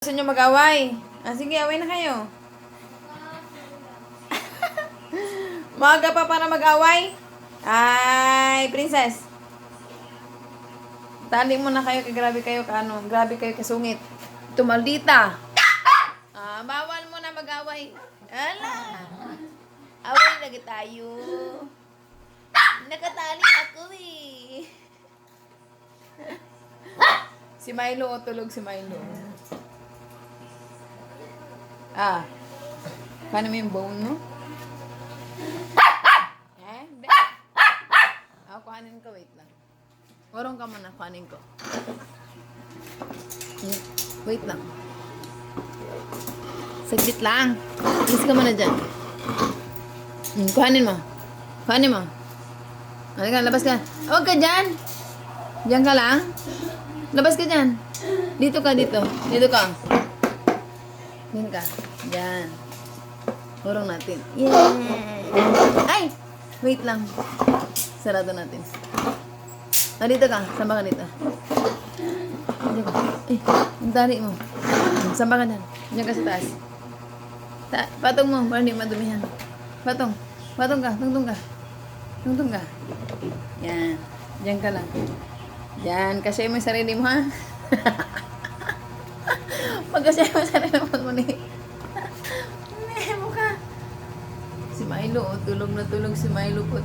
Gusto nyo mag-away? Ah, sige, away na kayo. Maaga pa para mag-away? Ay, princess. Tali mo na kayo, grabe kayo grabe kayo kasungit. Ito, maldita. Ah, bawal mo na mag-away. Ala. Away lagi tayo. Nakatali ako eh. Si Milo, tulog si Milo. Ah. Paano mo yung bone mo? Eh? Kuhanin ko. Wait lang. Warong ka muna. Kuhanin ko. Wait lang. Saglit lang. Alis ka muna dyan. Kuhanin mo. Kuhanin mo. Halika, labas ka. Huwag ka dyan. Diyan ka lang. Labas ka dyan. Dito ka, dito. Dito ka. Diyan ka. Diyan. Urong natin. Yeah! Ay! Wait lang. Sarado natin. Dito ka. Samba ka dito. Diyan ka. Ay! Ang tali mo. Samba ka dyan. Diyan ka sa taas. Patong mo. Para hindi madumihan. Patong. Patong ka. Tungtong ka. Tungtong ka. Yan. Diyan ka lang. Diyan. Kasi mo yung sarili mo, ha? Pagkasya mo sa rin naman mo ni mukha. Si Milo, tulog na tulog si Milo po.